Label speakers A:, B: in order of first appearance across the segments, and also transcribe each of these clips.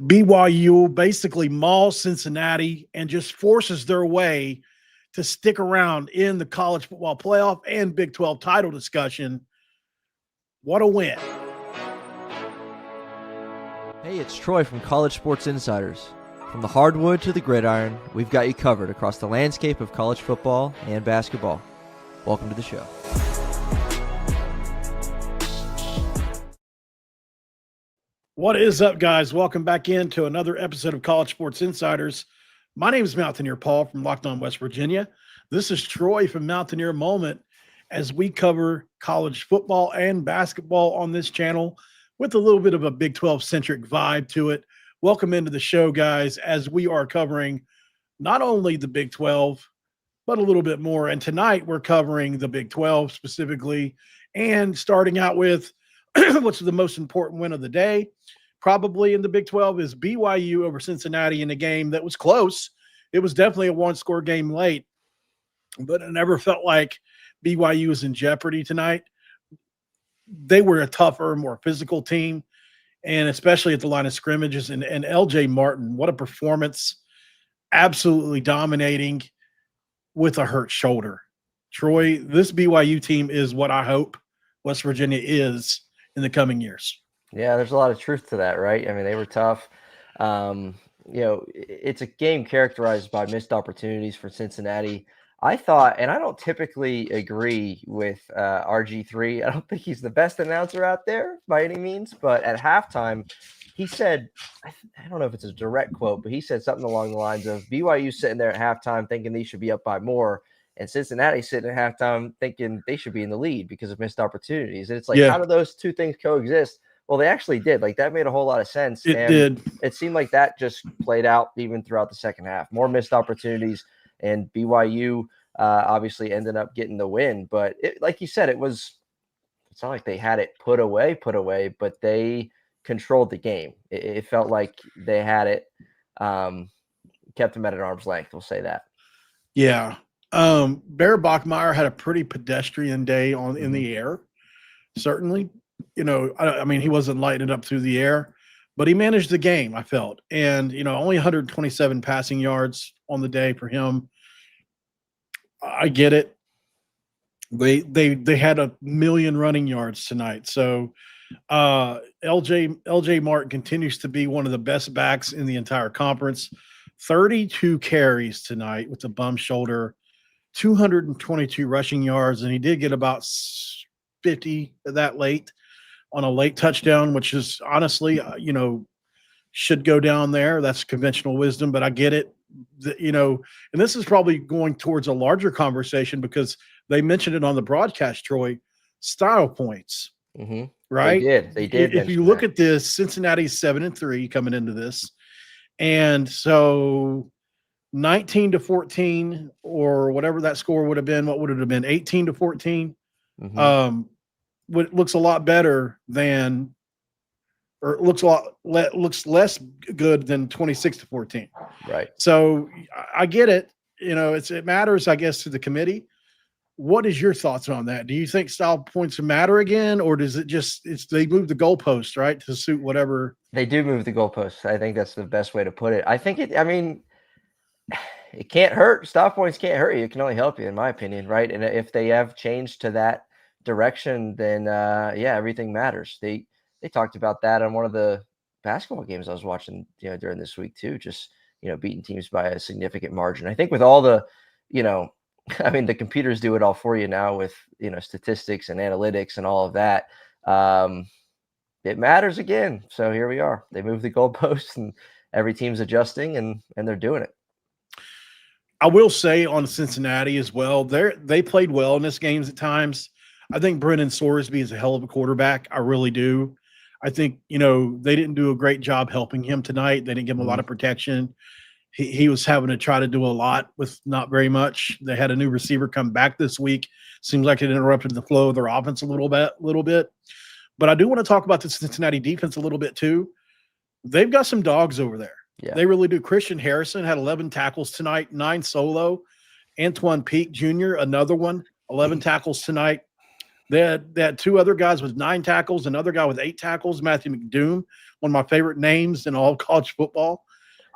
A: BYU basically mauls Cincinnati and just forces their way to stick around in the college football playoff and Big 12 title discussion. What a win.
B: Hey, it's Troy from College Sports Insiders. From the hardwood to the gridiron, we've got you covered across the landscape of college football and basketball. Welcome to the show.
A: What is up, guys? Welcome back into another episode of College Sports Insiders. My name is Mountaineer Paul from Locked On West Virginia. This is Troy from Mountaineer Moment as we cover college football and basketball on this channel with a little bit of a Big 12-centric vibe to it. Welcome into the show, guys, as we are covering not only the Big 12, but a little bit more. And tonight we're covering the Big 12 specifically and starting out with what's the most important win of the day, probably in the Big 12, is BYU over Cincinnati in a game that was close. It was definitely a one-score game late, but it never felt like BYU was in jeopardy tonight. They were a tougher, more physical team, and especially at the line of scrimmages. And LJ Martin, what a performance, absolutely dominating with a hurt shoulder. Troy, this BYU team is what I hope West Virginia is in the coming years.
C: Yeah, there's a lot of truth to that, right? I mean, they were tough. It's a game characterized by missed opportunities for Cincinnati. I thought, and I don't typically agree with RG3. I don't think he's the best announcer out there by any means, but at halftime, he said, I don't know if it's a direct quote, but he said something along the lines of BYU sitting there at halftime thinking they should be up by more, and Cincinnati sitting at halftime thinking they should be in the lead because of missed opportunities. And it's like, How do those two things coexist? Well, they actually did. Like, that made a whole lot of sense.
A: It did.
C: It seemed like that just played out even throughout the second half. More missed opportunities, and BYU obviously ended up getting the win. But like you said, it's not like they had it put away, but they controlled the game. It felt like they had it, kept them at an arm's length. We'll say that.
A: Yeah. Bear Bachmeier had a pretty pedestrian day in the air, certainly. I mean, he wasn't lighting it up through the air, but he managed the game, I felt. And, only 127 passing yards on the day for him. I get it. They had 1 million running yards tonight. So LJ Martin continues to be one of the best backs in the entire conference. 32 carries tonight with a bum shoulder, 222 rushing yards, and he did get about 50 that late on a late touchdown, which is honestly, should go down there. That's conventional wisdom, but I get it. And this is probably going towards a larger conversation because they mentioned it on the broadcast, Troy, style points, right?
C: They did.
A: If you look at this, Cincinnati's 7-3 coming into this. And so 19-14 or whatever that score would have been, what would it have been? 18-14. Looks a lot better than, or it looks less good than 26-14.
C: Right.
A: So I get it. It matters, I guess, to the committee. What is your thoughts on that? Do you think style points matter again, or does it they move the goalpost, right, to suit whatever?
C: They do move the goalposts. I think that's the best way to put it. I think it can't hurt. Style points can't hurt you. It can only help you, in my opinion, right? And if they have changed to that direction, then everything matters. They talked about that on one of the basketball games I was watching, during this week too, just, beating teams by a significant margin. I think with all the, the computers do it all for you now with, statistics and analytics and all of that. It matters again. So here we are. They move the goalposts and every team's adjusting and they're doing it.
A: I will say on Cincinnati as well, they played well in this game at times. I think Brennan Sorsby is a hell of a quarterback. I really do. I think, they didn't do a great job helping him tonight. They didn't give him a lot of protection. He was having to try to do a lot with not very much. They had a new receiver come back this week. Seems like it interrupted the flow of their offense a little bit. But I do want to talk about the Cincinnati defense a little bit too. They've got some dogs over there.
C: Yeah.
A: They really do. Christian Harrison had 11 tackles tonight, 9 solo. Antoine Peak Jr., another one, 11 tackles tonight. They had two other guys with 9 tackles, another guy with 8 tackles, Matthew McDoom, one of my favorite names in all of college football.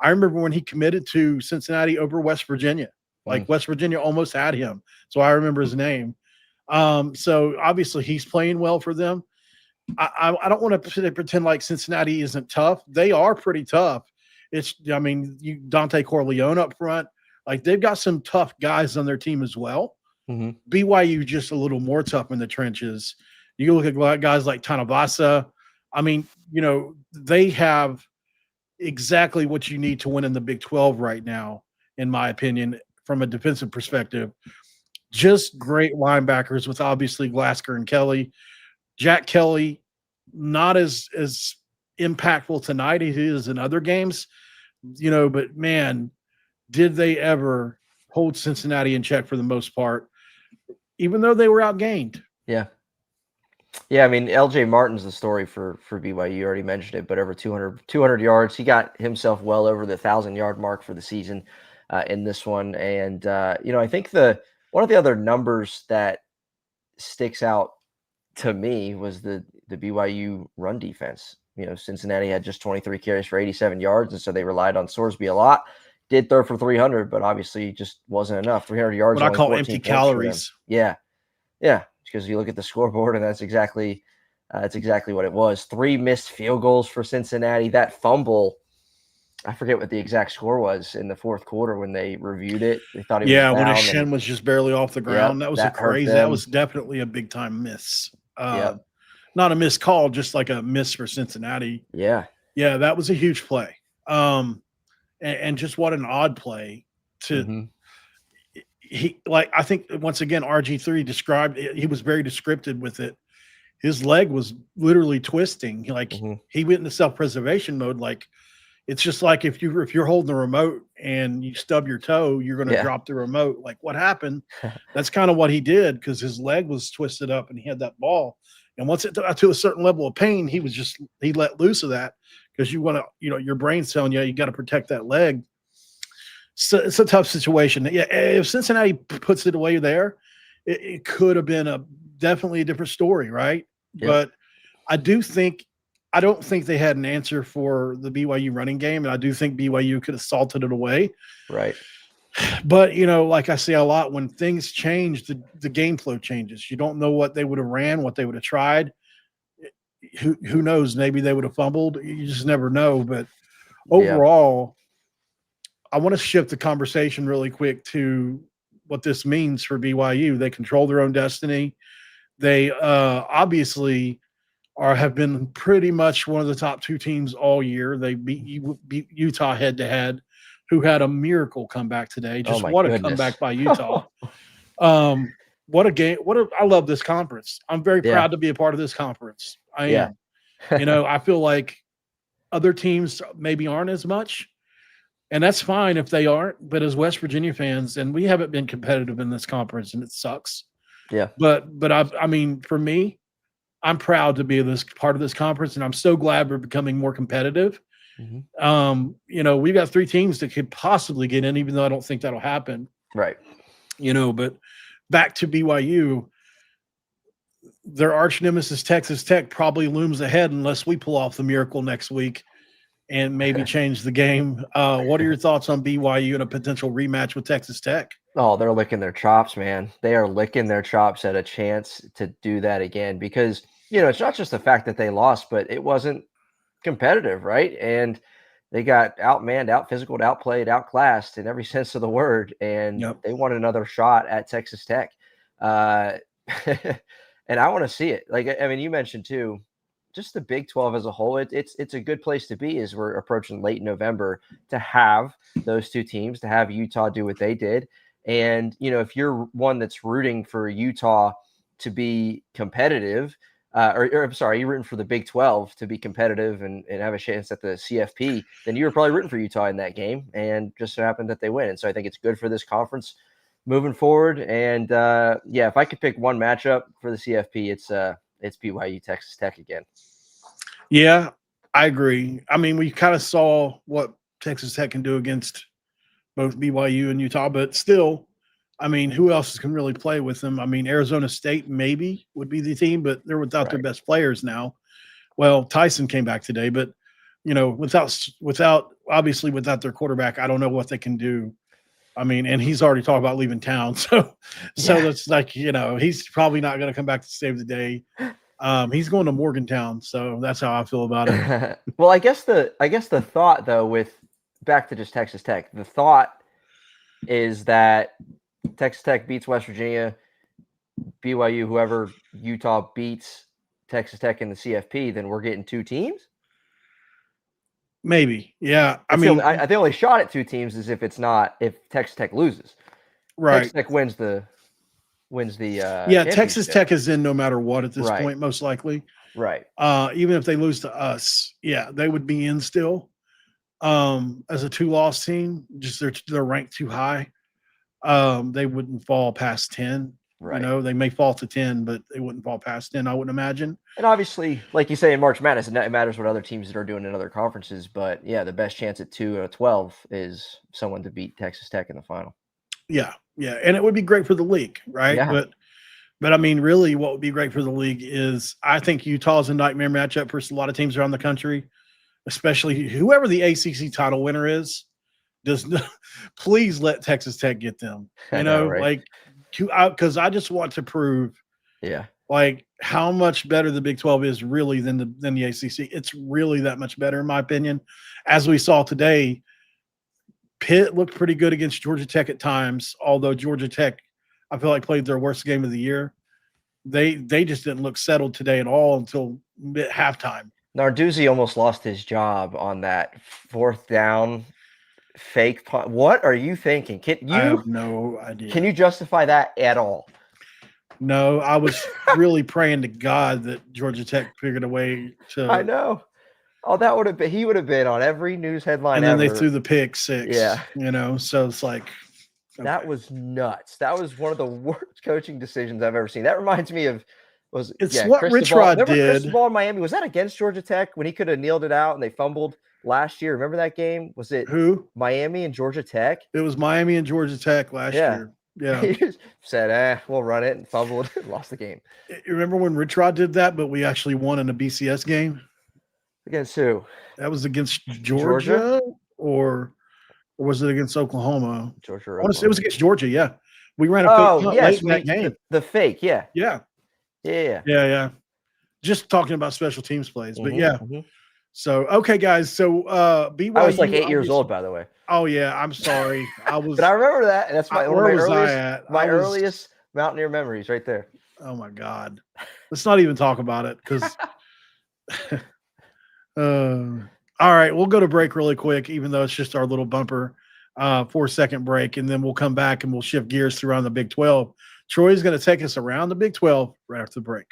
A: I remember when he committed to Cincinnati over West Virginia. Like West Virginia almost had him. So I remember his name. So obviously he's playing well for them. I don't want to pretend like Cincinnati isn't tough. They are pretty tough. Dante Corleone up front. Like, they've got some tough guys on their team as well. BYU just a little more tough in the trenches. You look at guys like Tanavasa. I mean, they have exactly what you need to win in the Big 12 right now, in my opinion, from a defensive perspective. Just great linebackers with obviously Glasgow and Kelly. Jack Kelly, not as impactful tonight as he is in other games, but man, did they ever hold Cincinnati in check for the most part, even though they were outgained.
C: Yeah. Yeah, I mean, LJ Martin's the story for BYU. You already mentioned it, but over 200 yards. He got himself well over the 1,000-yard mark for the season in this one. And, I think one of the other numbers that sticks out to me was the BYU run defense. Cincinnati had just 23 carries for 87 yards, and so they relied on Sorsby a lot. Did throw for 300, but obviously just wasn't enough. 300 yards.
A: What I call empty calories.
C: Yeah. Because you look at the scoreboard, and that's exactly what it was. 3 missed field goals for Cincinnati. That fumble, I forget what the exact score was in the fourth quarter when they reviewed it. They thought he was down,
A: when his shin was just barely off the ground.
C: Yep,
A: that was definitely a big time miss. Not a missed call, just like a miss for Cincinnati.
C: Yeah,
A: that was a huge play. And just what an odd play to I think once again RG3 described it, he was very descriptive with it. His leg was literally twisting. He went into self-preservation mode. Like, it's just like if you're holding the remote and you stub your toe, you're going to drop the remote. Like, what happened? That's kind of what he did, because his leg was twisted up and he had that ball. And once it got to a certain level of pain, he let loose of that, because you want to, your brain's telling you got to protect that leg. So it's a tough situation. Yeah, if Cincinnati puts it away there, it could have been definitely a different story, right? Yep. But I don't think they had an answer for the BYU running game, and I do think BYU could have salted it away.
C: Right.
A: But, like I say a lot, when things change, the game flow changes. You don't know what they would have ran, what they would have tried. Who knows? Maybe they would have fumbled. You just never know. But overall, I want to shift the conversation really quick to what this means for BYU. They control their own destiny. They obviously have been pretty much one of the top 2 teams all year. They beat Utah head-to-head, who had a miracle comeback today. Just what a comeback by Utah. What a game. I love this conference. I'm very proud to be a part of this conference. I am. I feel like other teams maybe aren't as much, and that's fine if they aren't. But as West Virginia fans, and we haven't been competitive in this conference, and it sucks.
C: Yeah.
A: But for me, I'm proud to be part of this conference, and I'm so glad we're becoming more competitive. We've got 3 teams that could possibly get in, even though I don't think that'll happen.
C: Right.
A: But back to BYU, their arch nemesis Texas Tech probably looms ahead unless we pull off the miracle next week and maybe change the game. What are your thoughts on BYU and a potential rematch with Texas Tech?
C: Oh, they're licking their chops, man. They are licking their chops at a chance to do that again, because, it's not just the fact that they lost, but it wasn't competitive, right? And they got outmanned, out-physicaled, outplayed, outclassed in every sense of the word, and they want another shot at Texas Tech. And I want to see it. Like, I mean, you mentioned too, just the Big 12 as a whole, it's a good place to be as we're approaching late November, to have those 2 teams, to have Utah do what they did. And, if you're one that's rooting for Utah to be competitive, I'm sorry, you're rooting for the Big 12 to be competitive and have a chance at the CFP, then you were probably rooting for Utah in that game, and just so happened that they win. And so I think it's good for this conference moving forward. And if I could pick one matchup for the CFP, it's BYU Texas Tech again.
A: Yeah, I agree. I mean, we kind of saw what Texas Tech can do against both BYU and Utah, but still, I mean, who else can really play with them? I mean, Arizona State maybe would be the team, but they're without their
C: Right.
A: best players now. Well, Tyson came back today, but without obviously without their quarterback, I don't know what they can do. I mean, and he's already talked about leaving town, so
C: Yeah.
A: that's like he's probably not going to come back to save the day. He's going to Morgantown, so that's how I feel about it.
C: Well, I guess the thought though, with back to just Texas Tech, the thought is that Texas Tech beats West Virginia, BYU, whoever Utah beats Texas Tech in the CFP, then we're getting 2 teams.
A: Maybe, yeah. I
C: That's
A: mean,
C: the only shot at 2 teams is if Texas Tech loses.
A: right?
C: Texas Tech wins the
A: Yeah, Texas
C: championship.
A: Tech is in no matter what at this
C: Right.
A: point, most likely.
C: Right.
A: Even if they lose to us, yeah, they would be in still. As a 2-loss team, just they're ranked too high. They wouldn't fall past 10.
C: Right.
A: They may fall to 10, but they wouldn't fall past 10, I wouldn't imagine.
C: And obviously, like you say in March Madness, it matters what other teams that are doing in other conferences. But yeah, the best chance at 2 out of 12 is someone to beat Texas Tech in the final.
A: Yeah, and it would be great for the league, right?
C: Yeah.
A: But I mean, really, what would be great for the league is I think Utah's a nightmare matchup for a lot of teams around the country, especially whoever the ACC title winner is. Please let Texas Tech get them.
C: Right.
A: Because I just want to prove, like how much better the Big 12 is really than the ACC. It's really that much better, in my opinion. As we saw today, Pitt looked pretty good against Georgia Tech at times, although Georgia Tech, I feel like, played their worst game of the year. They just didn't look settled today at all until halftime.
C: Narduzzi almost lost his job on that 4th down fake punt. What are you thinking?
A: I have no idea.
C: Can you justify that at all?
A: No, I was really praying to God that Georgia Tech figured a way to.
C: I know. Oh, that would have been. He would have been on every news headline.
A: And then
C: ever.
A: they threw the pick 6.
C: Yeah.
A: So it's like
C: that was nuts. That was one of the worst coaching decisions I've ever seen. That reminds me of
A: what Rich Rod did.
C: Cristobal in Miami. Was that against Georgia Tech when he could have kneeled it out and they fumbled last year? Remember that game? Was it
A: who?
C: Miami and Georgia Tech?
A: It was Miami and Georgia Tech last year. Yeah.
C: He just said, we'll run it, and fumbled and lost the game.
A: You remember when Rich Rod did that, but we actually won in a BCS game?
C: Against who?
A: That was against Georgia? Or was it against Oklahoma?
C: Georgia.
A: It was against Georgia, yeah. We ran a fake late in that game.
C: The fake, yeah.
A: Yeah. Just talking about special teams plays, but yeah. Mm-hmm. So, okay, guys. So, BYU.
C: I was like 8 years old, by the way.
A: Oh, yeah. I'm sorry. I was.
C: But I remember that. And that's my
A: earliest
C: Mountaineer memories right there.
A: Oh, my God. Let's not even talk about it because. All right. We'll go to break really quick, even though it's just our little bumper 4-second break. And then we'll come back and we'll shift gears around the Big 12. Troy's going to take us around the Big 12 right after the break.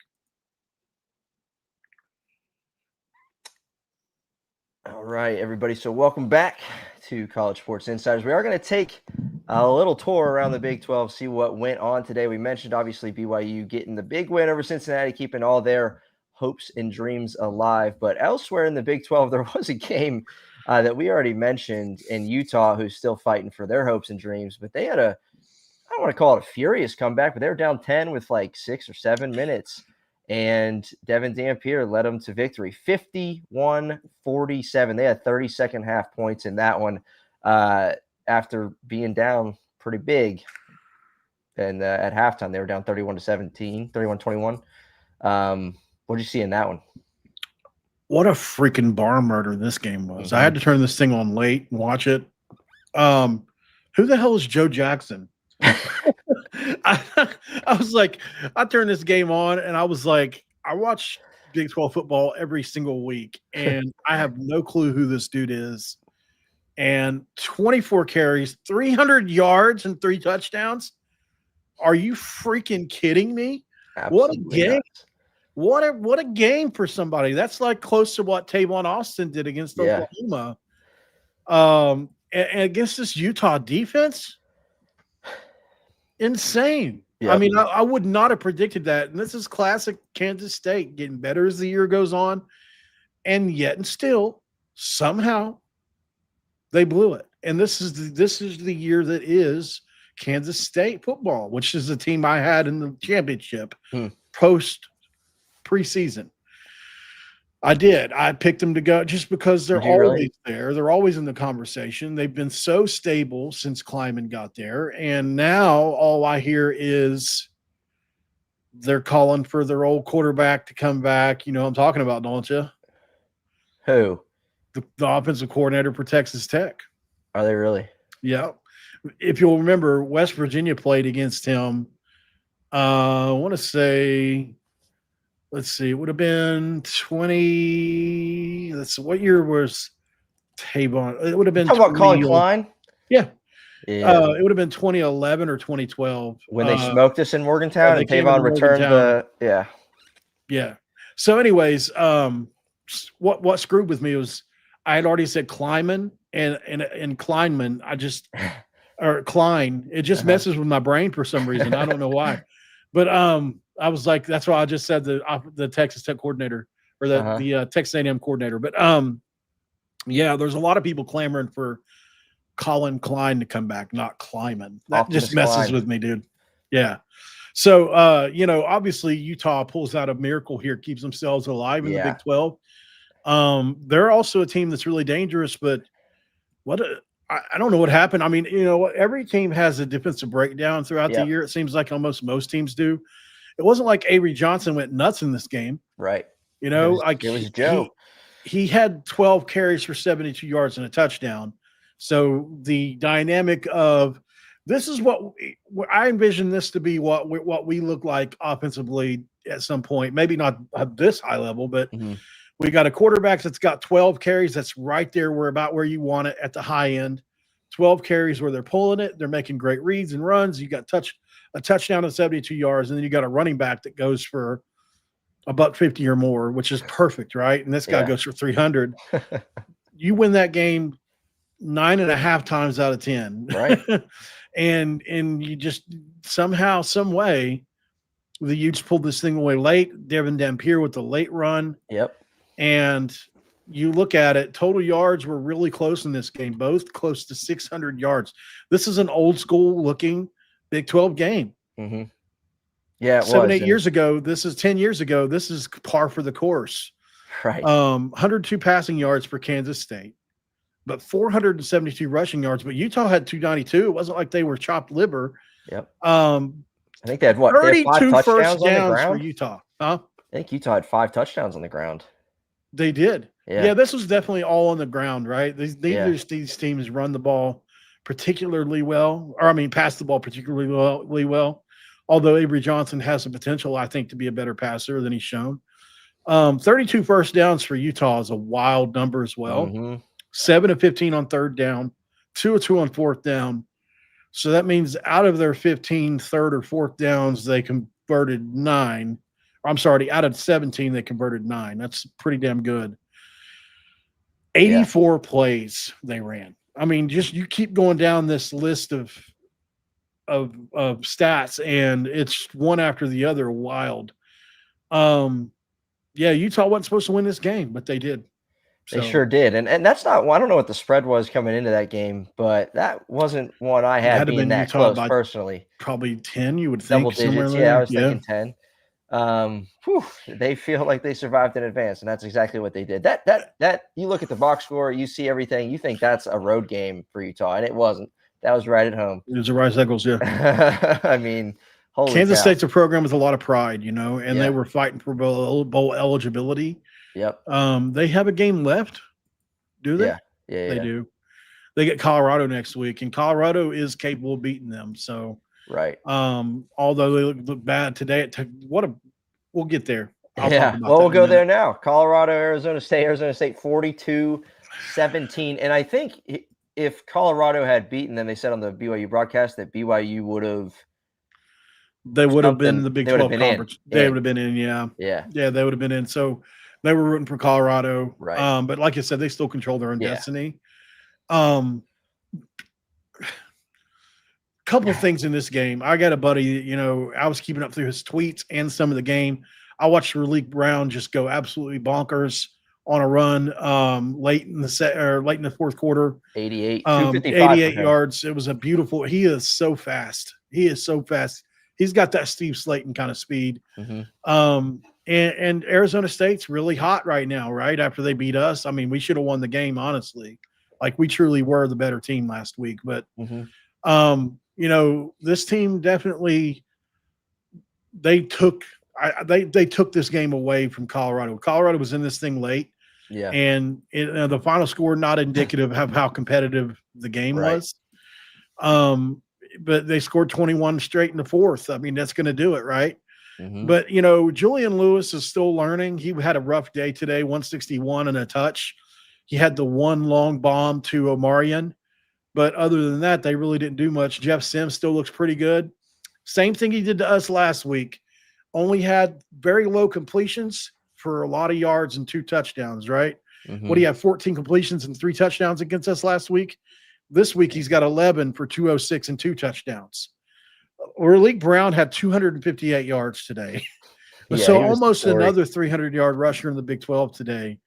C: All right, everybody. So welcome back to College Sports Insiders. We are going to take a little tour around the Big 12, see what went on today. We mentioned, obviously, BYU getting the big win over Cincinnati, keeping all their hopes and dreams alive. But elsewhere in the Big 12, there was a game that we already mentioned in Utah, who's still fighting for their hopes and dreams. But they had I don't want to call it a furious comeback, but they were down 10 with like 6 or 7 minutes. And Devin Dampier led them to victory, 51-47. They had 30-second half points in that one after being down pretty big. And at halftime, they were down 31-17, 31-21. What did you see in that one?
A: What a freaking barn murder this game was. Mm-hmm. I had to turn this thing on late and watch it. Who the hell is Joe Jackson? I was like, I turned this game on and I was like, I watch Big 12 football every single week and I have no clue who this dude is. And 24 carries, 300 yards and 3 touchdowns. Are you freaking kidding me?
C: Absolutely
A: what a game. Not. What a game for somebody. That's like close to what Tavon Austin did against Oklahoma. And against this Utah defense. Insane. Yep. I mean, I would not have predicted that. And this is classic Kansas State getting better as the year goes on. And yet and still, somehow, they blew it. And this is the year that is Kansas State football, which is the team I had in the championship post preseason. I did. I picked them to go just because they're always there. They're always in the conversation. They've been so stable since Kleiman got there. And now all I hear is they're calling for their old quarterback to come back. You know what I'm talking about, don't you?
C: Who?
A: The offensive coordinator for Texas Tech.
C: Are they really?
A: Yeah. If you'll remember, West Virginia played against him. I want to say, let's see, it would have been 20. What year was Tavon? It would have been.
C: Talk about Colin Klein?
A: Yeah.
C: Yeah.
A: It would have been 2011 or 2012.
C: When they smoked us in Morgantown and Tavon returned the – yeah.
A: Yeah. So anyways, what screwed with me was I had already said Kleiman and Kleinman. Or Klein. It just messes with my brain for some reason. I don't know why. But I was like, that's why I just said the Texas Tech coordinator or the Texas A&M coordinator. But yeah, there's a lot of people clamoring for Colin Klein to come back, not Kleiman. That just messes with me, dude. Yeah. So obviously Utah pulls out a miracle here, keeps themselves alive in the Big 12. They're also a team that's really dangerous, but I don't know what happened. I mean, every team has a defensive breakdown throughout the year. It seems like almost most teams do. It wasn't like Avery Johnson went nuts in this game.
C: Right.
A: It
C: was Joe.
A: He had 12 carries for 72 yards and a touchdown. So the dynamic of this is what I envision this to be what we look like offensively at some point. Maybe not at this high level, but we got a quarterback that's got 12 carries. That's right there. We're about where you want it at the high end. 12 carries where they're pulling it. They're making great reads and runs. You got a touchdown of 72 yards, and then you got a running back that goes for $150 or more, which is perfect, right? And this guy goes for 300. You win that game 9.5 times out of 10,
C: right?
A: and you just somehow, some way, the Utes pulled this thing away late. Devin Dampier with the late run.
C: Yep.
A: And you look at it, total yards were really close in this game, both close to 600 yards. This is an old school looking Big 12 game.
C: Yeah, it
A: 7-8 years ago. This is 10 years ago. This is par for the course.
C: Right.
A: 102 passing yards for Kansas State, but 472 rushing yards. But Utah had 292. It wasn't like they were chopped liver.
C: Yep.
A: I
C: think they had
A: 32
C: 5
A: first downs
C: for
A: Utah. Huh?
C: I think Utah had 5 touchdowns on the ground.
A: They did. Yeah, this was definitely all on the ground, right? These teams run the ball particularly well, or pass the ball particularly well. Although Avery Johnson has the potential, I think, to be a better passer than he's shown. 32 first downs for Utah is a wild number as well. 7 of 15 on third down, 2 of 2 on fourth down. So that means out of their 15 third or fourth downs, they converted 9. Out of 17, they converted 9. That's pretty damn good. 84 plays they ran. Just you keep going down this list of stats, and it's one after the other wild. Utah wasn't supposed to win this game, but they did.
C: They sure did. And that's not – I don't know what the spread was coming into that game, but that wasn't one I had being that Utah close personally.
A: Probably 10, you would think.
C: Double digits, I was thinking 10. They feel like they survived in advance, and that's exactly what they did. That you look at the box score, you see everything, you think that's a road game for Utah, and it wasn't. That was right at home.
A: It was a Rice Eccles, yeah.
C: Holy
A: Kansas
C: cow.
A: State's a program with a lot of pride, and they were fighting for bowl eligibility.
C: Yep.
A: They have a game left, do they?
C: Yeah,
A: they do. They get Colorado next week, and Colorado is capable of beating them. So,
C: right.
A: Although they look bad today, we'll get there.
C: We'll go there now. Colorado, Arizona State 42-17, and I think if Colorado had beaten them, they said on the BYU broadcast that BYU would have.
A: They would have been in the Big 12 conference. They would have been in,
C: yeah.
A: Yeah, they would have been in. So they were rooting for Colorado.
C: Right.
A: But like I said, they still control their own destiny. Couple of things in this game. I got a buddy, I was keeping up through his tweets and some of the game. I watched Raleek Brown just go absolutely bonkers on a run late in the fourth quarter.
C: 88, 255 for
A: 88
C: him.
A: yards. It was a beautiful. He is so fast. He's got that Steve Slayton kind of speed. And Arizona State's really hot right now, right? After they beat us. I mean, we should have won the game, honestly. Like, we truly were the better team last week. But, this team definitely they took this game away from Colorado. Colorado was in this thing late.
C: Yeah.
A: And the final score not indicative of how competitive the game was. But they scored 21 straight in the fourth. I mean, that's going to do it, right? But, Julian Lewis is still learning. He had a rough day today, 161 and a touch. He had the one long bomb to Omarion. But other than that, they really didn't do much. Jeff Sims still looks pretty good. Same thing he did to us last week. Only had very low completions for a lot of yards and 2 touchdowns, right? What do you have, 14 completions and 3 touchdowns against us last week? This week he's got 11 for 206 and 2 touchdowns. Orleek Brown had 258 yards today. So almost another 300-yard rusher in the Big 12 today.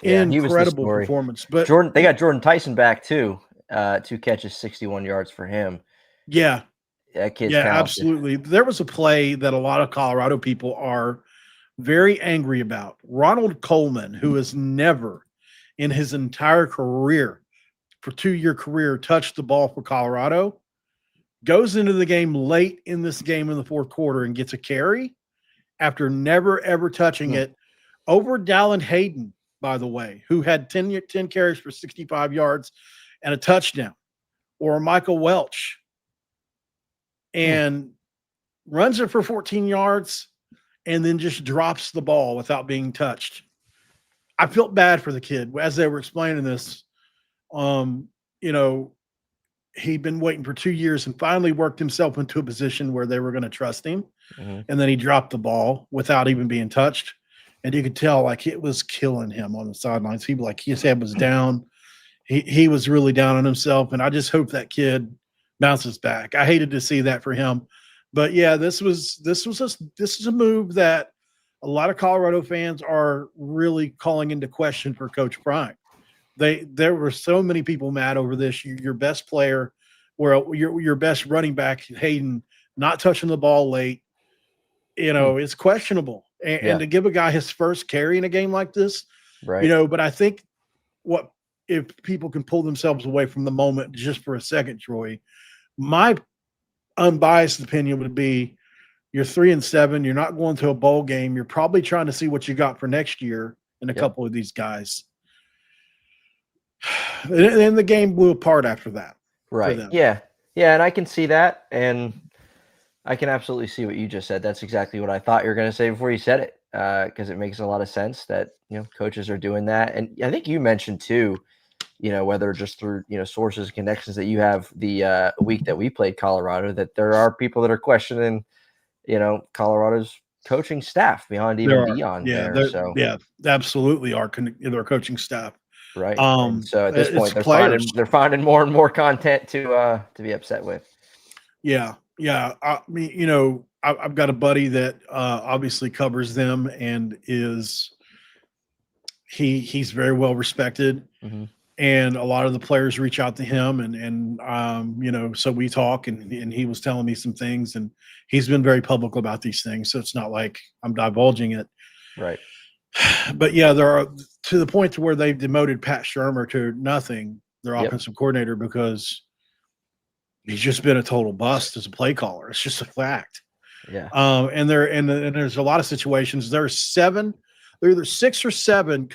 A: Yeah, incredible performance. But
C: they got Jordan Tyson back too. 2 catches, 61 yards for him.
A: Yeah.
C: That kid's
A: talented.
C: talented.
A: Absolutely. There was a play that a lot of Colorado people are very angry about. Ronald Coleman, who has never in his entire career, for 2-year career, touched the ball for Colorado, goes into the game late in this game in the fourth quarter and gets a carry after never, ever touching it over Dallin Hayden, by the way, who had 10 carries for 65 yards and a touchdown, or Michael Welch, and runs it for 14 yards and then just drops the ball without being touched. I felt bad for the kid. As they were explaining this, he'd been waiting for 2 years and finally worked himself into a position where they were going to trust him. And then he dropped the ball without even being touched. And you could tell, like, it was killing him on the sidelines. His head was down. He was really down on himself. And I just hope that kid bounces back. I hated to see that for him. But yeah, this is a move that a lot of Colorado fans are really calling into question for Coach Prime. There were so many people mad over this. Your best player, or your best running back, Hayden, not touching the ball late, it's questionable. And to give a guy his first carry in a game like this,
C: right?
A: But I think if people can pull themselves away from the moment just for a second, Troy, my unbiased opinion would be, you're 3-7. You're not going to a bowl game. You're probably trying to see what you got for next year in a couple of these guys. And the game blew apart after that.
C: Right. Yeah. And I can see that. And I can absolutely see what you just said. That's exactly what I thought you were going to say before you said it. Because it makes a lot of sense that, coaches are doing that. And I think you mentioned too, whether just through, sources and connections that you have the week that we played Colorado, that there are people that are questioning, Colorado's coaching staff behind even Dion there. So
A: absolutely are their coaching staff.
C: Right. So at this point, they're finding more and more content to be upset with.
A: Yeah. I mean, I've got a buddy that obviously covers them and he's very well respected. And a lot of the players reach out to him and so we talk and he was telling me some things, and he's been very public about these things. So it's not like I'm divulging it.
C: Right.
A: But yeah, there are, to the point to where they've demoted Pat Shermer to nothing, their offensive coordinator, because he's just been a total bust as a play caller. It's just a fact.
C: Yeah.
A: And there's a lot of situations. There are either 6 or 7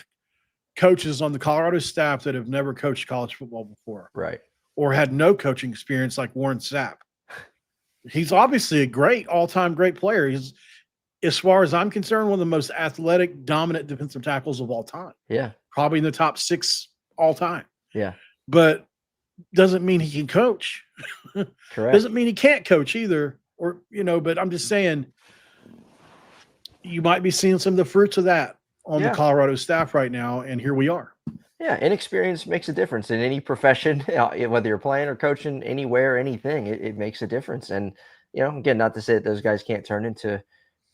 A: coaches on the Colorado staff that have never coached college football before.
C: Right.
A: Or had no coaching experience, like Warren Sapp. He's obviously a great, all-time great player. He's, as far as I'm concerned, one of the most athletic, dominant defensive tackles of all time.
C: Yeah.
A: Probably in the top 6 all time.
C: Yeah.
A: But doesn't mean he can coach.
C: Correct.
A: Doesn't mean he can't coach either. Or, but I'm just saying, you might be seeing some of the fruits of that on the Colorado staff right now. And here we are.
C: Yeah. Inexperience makes a difference in any profession, whether you're playing or coaching, anywhere, anything, it makes a difference. And, again, not to say that those guys can't turn into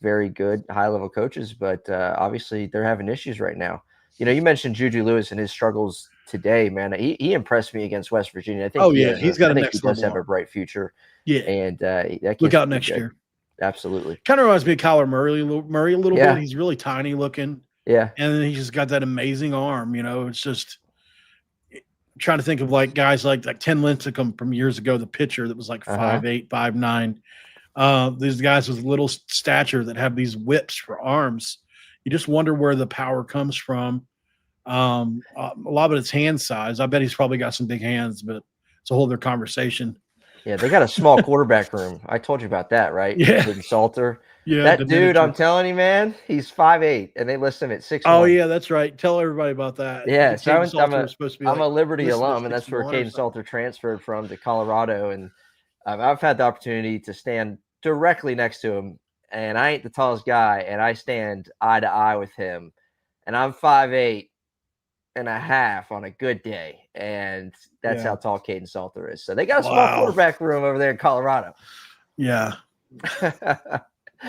C: very good high-level coaches, but obviously they're having issues right now. You mentioned Juju Lewis and his struggles today, man. He impressed me against West Virginia. I think
A: Oh yeah, he's got
C: I
A: a
C: think
A: next
C: he does
A: level
C: have a
A: arm.
C: bright future.
A: Yeah,
C: And that
A: look
C: kid's
A: out
C: pretty
A: next
C: good.
A: year.
C: Absolutely.
A: Kind of reminds me of Kyler Murray a little
C: Yeah.
A: bit. He's really tiny looking,
C: Yeah.
A: and then he's just got that amazing arm. It's just trying to think of like guys like Ken Lincecum from years ago, the pitcher that was like 5'8", 5'9". These guys with little stature that have these whips for arms. You just wonder where the power comes from. A lot of it's hand size. I bet he's probably got some big hands, but it's a whole other conversation.
C: Yeah, they got a small quarterback room. I told you about that, right?
A: Yeah.
C: Caden Salter.
A: Yeah,
C: That
A: the
C: dude,
A: miniature.
C: I'm telling you, man, he's 5'8", and they list him at 6'1".
A: Oh yeah, that's right. Tell everybody about that.
C: Yeah, so
A: Caden Salter was supposed to be
C: I'm
A: like
C: a Liberty
A: listed at
C: alum, and that's where
A: 6'1" or
C: Caden
A: something.
C: Salter transferred from to Colorado, and I've had the opportunity to stand directly next to him, and I ain't the tallest guy, and I stand eye to eye with him, and I'm 5'8" and a half on a good day, and that's how tall Caden Salter is. So they got a small quarterback room over there in Colorado.
A: Yeah.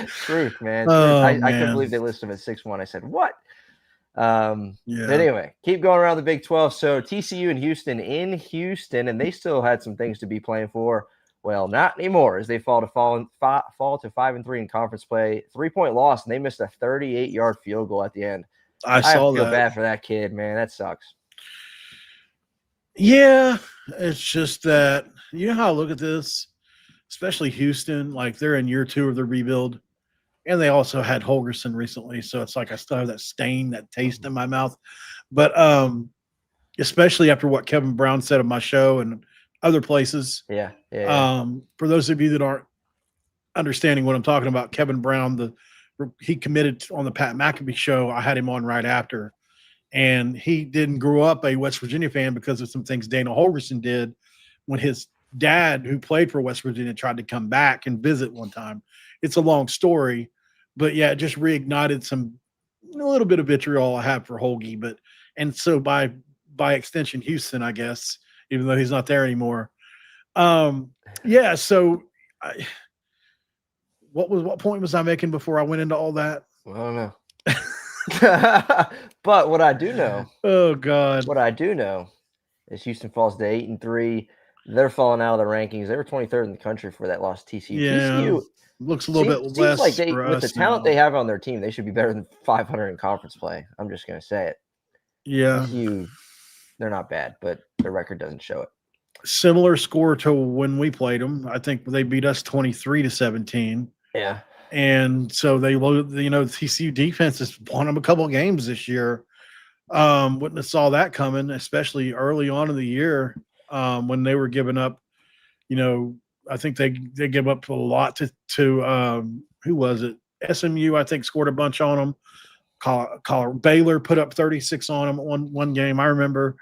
C: Truth, man.
A: Oh,
C: I
A: man.
C: couldn't believe they listed him at 6'1". I said, what? But
A: Yeah.
C: anyway, keep going around the Big 12. So TCU and Houston in Houston, and they still had some things to be playing for. Well, not anymore, as they fall to 5-3 in conference play. 3-point loss, and they missed a 38-yard field goal at the end.
A: I saw
C: feel
A: that.
C: bad for that kid, man. That sucks.
A: Yeah, it's just that you know how I look at this, especially Houston. Like they're in year 2 of their rebuild, and they also had Holgerson recently, so it's like I still have that stain, that taste in my mouth. But especially after what Kevin Brown said on my show and other places.
C: Yeah.
A: For those of you that aren't understanding what I'm talking about, Kevin Brown, he committed on the Pat McAfee show. I had him on right after, and he didn't grow up a West Virginia fan because of some things Dana Holgerson did when his dad, who played for West Virginia, tried to come back and visit one time. It's a long story, but yeah, it just reignited a little bit of vitriol I have for Holgie, and so by extension, Houston, I guess, even though he's not there anymore. Yeah. So what point was I making before I went into all that?
C: I don't know. But what I do know, what I do know is Houston falls to 8-3. They're falling out of the rankings. They were 23rd in the country for that loss to TCU.
A: Yeah,
C: TCU
A: looks a little bit less
C: like
A: for
C: with
A: us
C: the talent
A: now.
C: they have on their team, they should be better than 500 in conference play. I'm just going to say it.
A: Yeah.
C: TCU, they're not bad, but their record doesn't show it.
A: Similar score to when we played them. I think they beat us 23-17.
C: Yeah.
A: And so they load, TCU defense has won them a couple of games this year. Wouldn't have saw that coming, especially early on in the year when they were giving up. I think they give up a lot to who was it? SMU, I think, scored a bunch on them. Baylor put up 36 on them one game, I remember.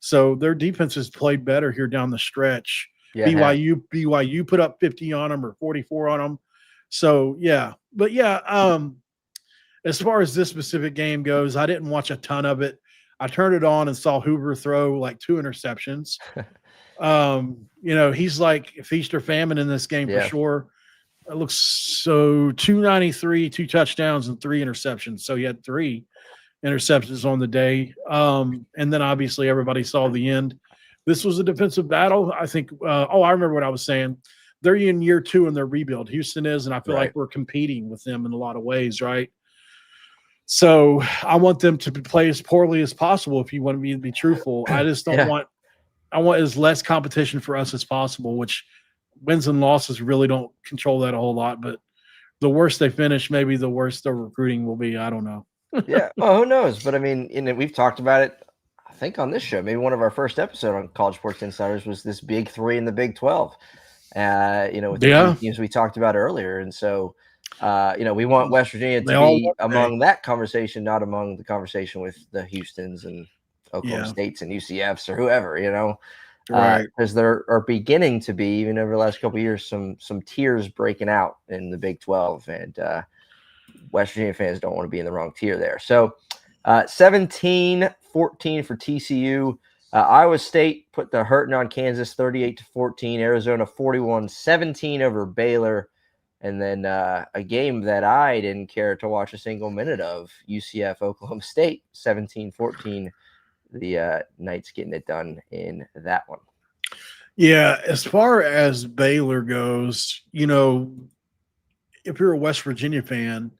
A: So their defense has played better here down the stretch.
C: Yeah,
A: BYU put up 50 on them or 44 on them. So yeah, but yeah. As far as this specific game goes, I didn't watch a ton of it. I turned it on and saw Hoover throw like 2 interceptions. He's like feast or famine in this game for sure. It looks so 293, 2 touchdowns and 3 interceptions. So he had 3 interceptions on the day. And then obviously everybody saw the end. This was a defensive battle. I think, I remember what I was saying. They're in year 2 in their rebuild. Houston is, and I feel like we're competing with them in a lot of ways, right? So I want them to play as poorly as possible if you want me to be truthful. I just don't want – I want as less competition for us as possible, which wins and losses really don't control that a whole lot. But the worse they finish, maybe the worse their recruiting will be. I don't know.
C: Yeah. Well, who knows? But, I mean, we've talked about it, I think, on this show. Maybe one of our first episodes on College Sports Insiders was this Big 3 in the Big 12. With the teams we talked about earlier. And so, we want West Virginia to be among that conversation, not among the conversation with the Houstons and Oklahoma States and UCFs or whoever,
A: right?
C: Because there are beginning to be, even over the last couple of years, some tiers breaking out in the Big 12, and West Virginia fans don't want to be in the wrong tier there. So 17-14 for TCU. Iowa State put the hurting on Kansas 38-14. Arizona 41-17 over Baylor. And then a game that I didn't care to watch a single minute of, UCF Oklahoma State 17-14. The Knights getting it done in that one.
A: Yeah, as far as Baylor goes, you know, if you're a West Virginia fan,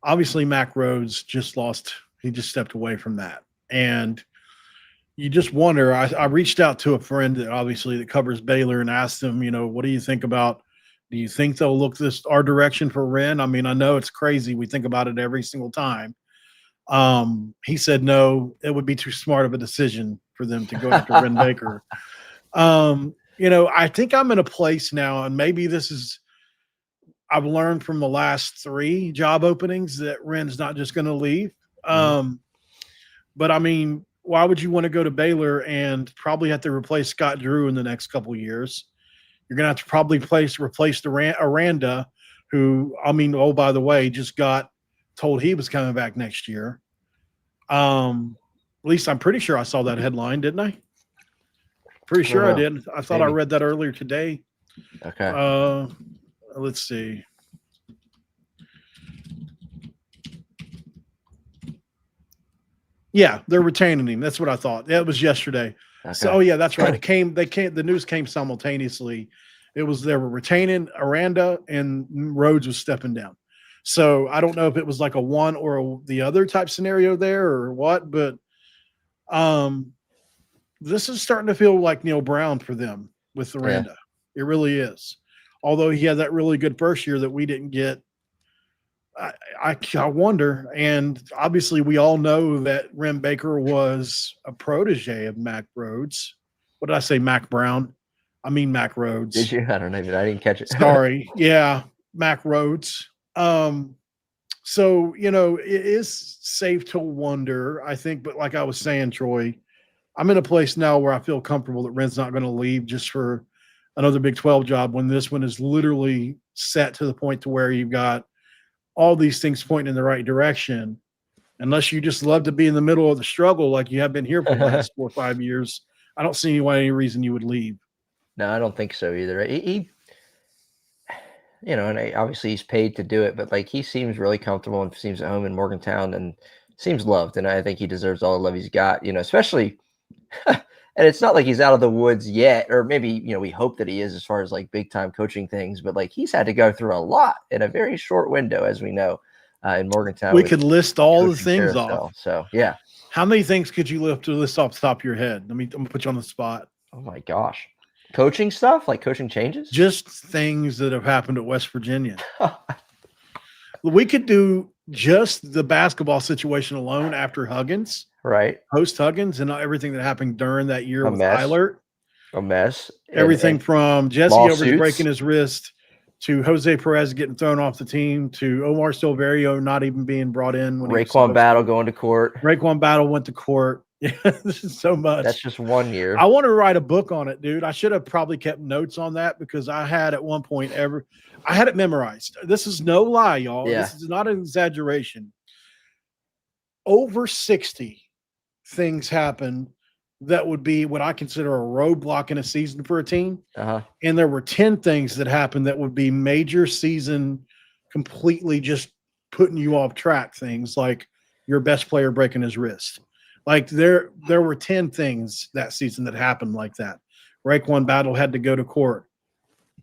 A: obviously Mac Rhodes just lost. He just stepped away from that. And you just wonder. I reached out to a friend that covers Baylor and asked him, you know, what do you think about, do you think they'll look our direction for Wren? I mean, I know it's crazy. We think about it every single time. He said, no, it would be too smart of a decision for them to go after Wren Baker. You know, I think I'm in a place now, and maybe I've learned from the last 3 job openings that Wren's not just going to leave. But I mean, why would you want to go to Baylor and probably have to replace Scott Drew in the next couple of years? You're going to have to probably replace Aranda, who, I mean, oh, by the way, just got told he was coming back next year. At least I'm pretty sure I saw that headline, didn't I? Pretty sure I did. I thought I read that earlier today.
C: Okay.
A: Let's see. Yeah, they're retaining him. That's what I thought. That was yesterday. Okay. So, yeah, that's right. The news came simultaneously. They were retaining Aranda, and Rhodes was stepping down. So I don't know if it was like a one or the other type scenario there or what, but this is starting to feel like Neil Brown for them with Aranda. Yeah. It really is. Although he had that really good first year that we didn't get. I wonder, and obviously we all know that Wren Baker was a protege of Mac Rhodes. What did I say, Mac Brown? I mean Mac Rhodes.
C: Did you? I don't know. I didn't catch it.
A: Sorry. Yeah, Mac Rhodes. So, you know, it is safe to wonder, I think, but like I was saying, Troy, I'm in a place now where I feel comfortable that Wren's not going to leave just for another Big 12 job when this one is literally set to the point to where you've got all these things pointing in the right direction. Unless you just love to be in the middle of the struggle like you have been here for the last 4 or 5 years, I don't see any reason you would leave.
C: No, I don't think so either. He you know, and obviously he's paid to do it, but like he seems really comfortable and seems at home in Morgantown and seems loved. And I think he deserves all the love he's got, you know, especially and it's not like he's out of the woods yet, or maybe, you know, we hope that he is as far as like big time coaching things, but like he's had to go through a lot in a very short window, as we know, in Morgantown.
A: We could list all the things off.
C: So, yeah.
A: How many things could you list off the top of your head? I'm going to put you on the spot.
C: Oh my gosh. Coaching stuff, like coaching changes?
A: Just things that have happened at West Virginia. We could do just the basketball situation alone after Huggins.
C: Right.
A: Post Huggins and everything that happened during that year with Eilert.
C: A mess.
A: Everything from Jesse Edwards breaking his wrist to Jose Perez getting thrown off the team to Omar Silverio not even being brought in. When
C: Raekwon Battle going to court.
A: Raekwon Battle went to court. Yeah, this is so much.
C: That's just 1 year.
A: I want to write a book on it, dude. I should have probably kept notes on that because I had at one point I had it memorized. This is no lie, y'all. Yeah. This is not an exaggeration. Over 60 things happen that would be what I consider a roadblock in a season for a team. And there were 10 things that happened that would be major season, completely just putting you off track things, like your best player breaking his wrist. Like there were 10 things that season that happened like that. Raekwon Battle had to go to court.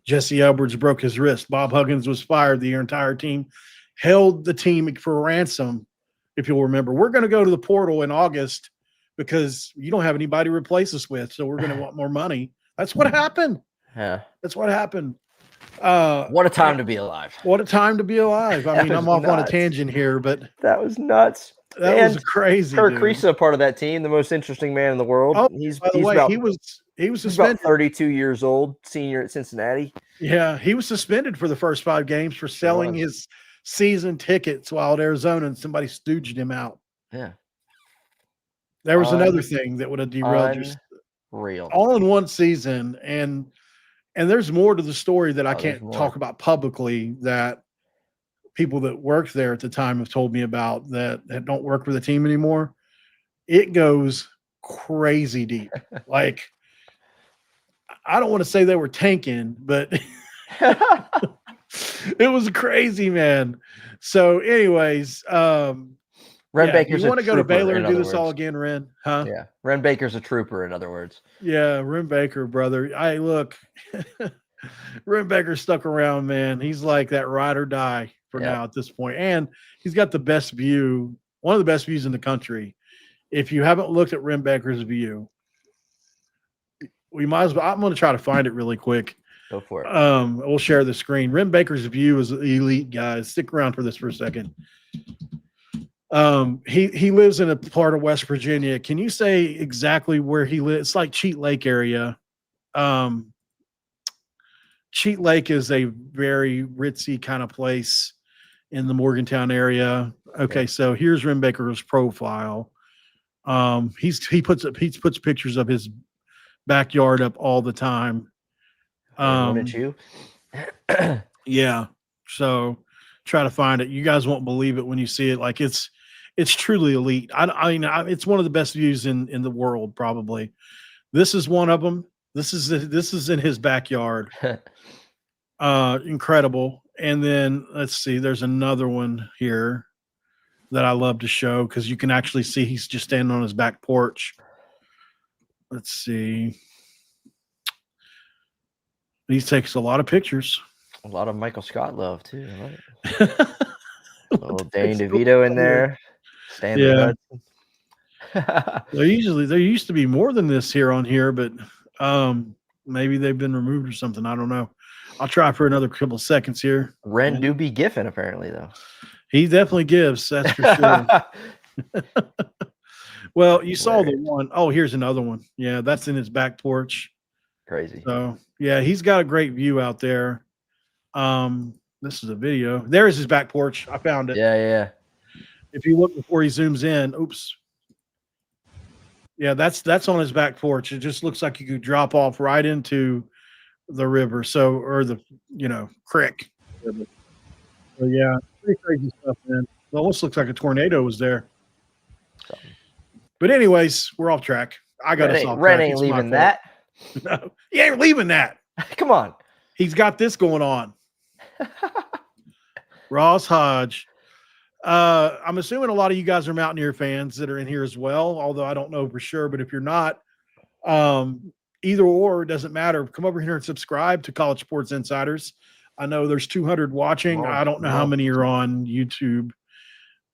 A: Jesse Edwards broke his wrist. Bob Huggins was fired. The entire team held the team for ransom. If you'll remember, we're going to go to the portal in August because you don't have anybody to replace us with. So we're going to want more money. That's what happened.
C: Yeah.
A: That's what happened.
C: What a time to be alive.
A: What a time to be alive. I mean, I'm off on a tangent here, but
C: that was nuts.
A: That was crazy.
C: Kirk Kriisa, part of that team, the most interesting man in the world.
A: Oh, by the way, he was suspended.
C: About 32 years old, senior at Cincinnati.
A: Yeah, he was suspended for the first 5 games for selling his season tickets while at Arizona, and somebody stooged him out.
C: Yeah.
A: There was another thing that would have derailed
C: real
A: all in one season, and there's more to the story that I can't talk about publicly that people that worked there at the time have told me about that don't work for the team anymore. It goes crazy deep. Like, I don't want to say they were tanking, but It was crazy, man. So, anyways,
C: Ren Baker's
A: you want to go to Baylor
C: in
A: and do
C: other
A: this all
C: words.
A: again, Ren? Huh?
C: Yeah, Ren Baker's a trooper, in other words.
A: Yeah, Ren Baker, brother. Look, Ren Baker stuck around, man. He's like that ride or die for now at this point. And he's got the best view, one of the best views in the country. If you haven't looked at Ren Baker's view, we might as well. I'm going to try to find it really quick.
C: Go for it.
A: We'll share the screen. Ren Baker's view is elite, guys. Stick around for this for a second. He lives in a part of West Virginia. Can you say exactly where he lives? It's like Cheat Lake area. Cheat Lake is a very ritzy kind of place in the Morgantown area. Okay, so here's Ren Baker's profile. He puts pictures of his backyard up all the time.
C: Wouldn't you?
A: Yeah. So try to find it. You guys won't believe it when you see it. Like it's truly elite. I mean, it's one of the best views in the world, probably. This is one of them. This is in his backyard. Incredible. And then let's see, there's another one here that I love to show because you can actually see he's just standing on his back porch. Let's see. He takes a lot of pictures.
C: A lot of Michael Scott love too. Right? Little Danny DeVito in there. Stanley Hudson.
A: There used to be more than this on here, but maybe they've been removed or something. I don't know. I'll try for another couple seconds here.
C: Ren do be giffing apparently though.
A: He definitely gives, that's for sure. Well, you saw the one. Oh, here's another one. Yeah, that's in his back porch.
C: Crazy.
A: So yeah, he's got a great view out there. This is a video. There is his back porch. I found it.
C: Yeah.
A: If you look before he zooms in, oops. Yeah, that's on his back porch. It just looks like you could drop off right into the river. So, or the, creek. So yeah, pretty crazy stuff, man. It almost looks like a tornado was there. But anyways, we're off track. I got us off track.
C: Ren ain't leaving that.
A: No, he ain't leaving that.
C: Come on.
A: He's got this going on. Ross Hodge. I'm assuming a lot of you guys are Mountaineer fans that are in here as well, although I don't know for sure. But if you're not, either or, it doesn't matter. Come over here and subscribe to College Sports Insiders. I know there's 200 watching. I don't know how many are on YouTube.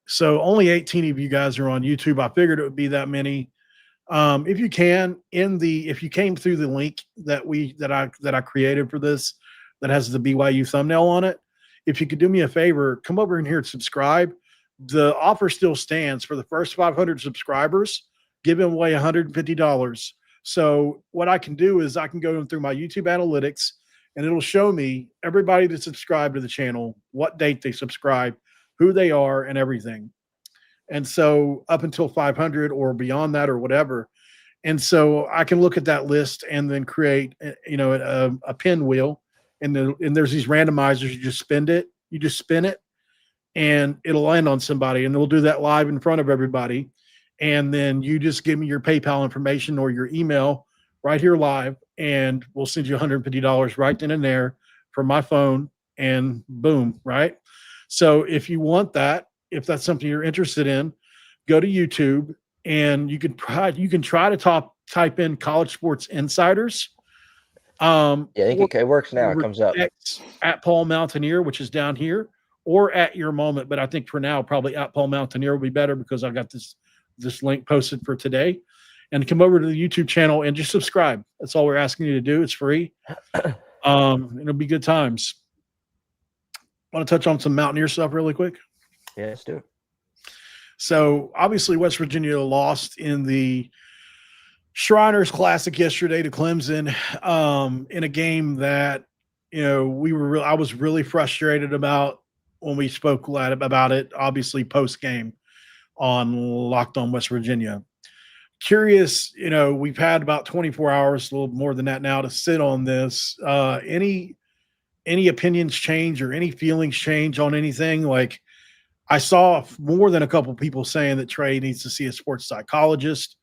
A: So only 18 of you guys are on YouTube. I figured it would be that many. If you can, if you came through the link that I created for this, that has the BYU thumbnail on it, if you could do me a favor, come over in here and subscribe. The offer still stands for the first 500 subscribers, giving away $150. So what I can do is I can go through my YouTube analytics and it'll show me everybody that subscribed to the channel, what date they subscribe, who they are, and everything. And so up until 500 or beyond that or whatever. And so I can look at that list and then create, a pinwheel. And there's these randomizers. You just spin it and it'll land on somebody, and we'll do that live in front of everybody. And then you just give me your PayPal information or your email right here live, and we'll send you $150 right then and there from my phone, and boom, right? So if you want that, if that's something you're interested in, go to YouTube and you can try to type in College Sports Insiders.
C: I think it works now. It comes up
A: at Paul Mountaineer, which is down here, or at Your Moment. But I think for now, probably at Paul Mountaineer will be better because I got this link posted for today. And come over to the YouTube channel and just subscribe. That's all we're asking you to do. It's free. It'll be good times. Want to touch on some Mountaineer stuff really quick?
C: Yeah, let's do it.
A: So obviously West Virginia lost in the Shriners Classic yesterday to Clemson, in a game that, I was really frustrated about when we spoke about it, obviously post game on Locked On West Virginia. Curious, we've had about 24 hours, a little more than that now, to sit on this. Any opinions change or any feelings change on anything? Like, I saw more than a couple people saying that Trey needs to see a sports psychologist.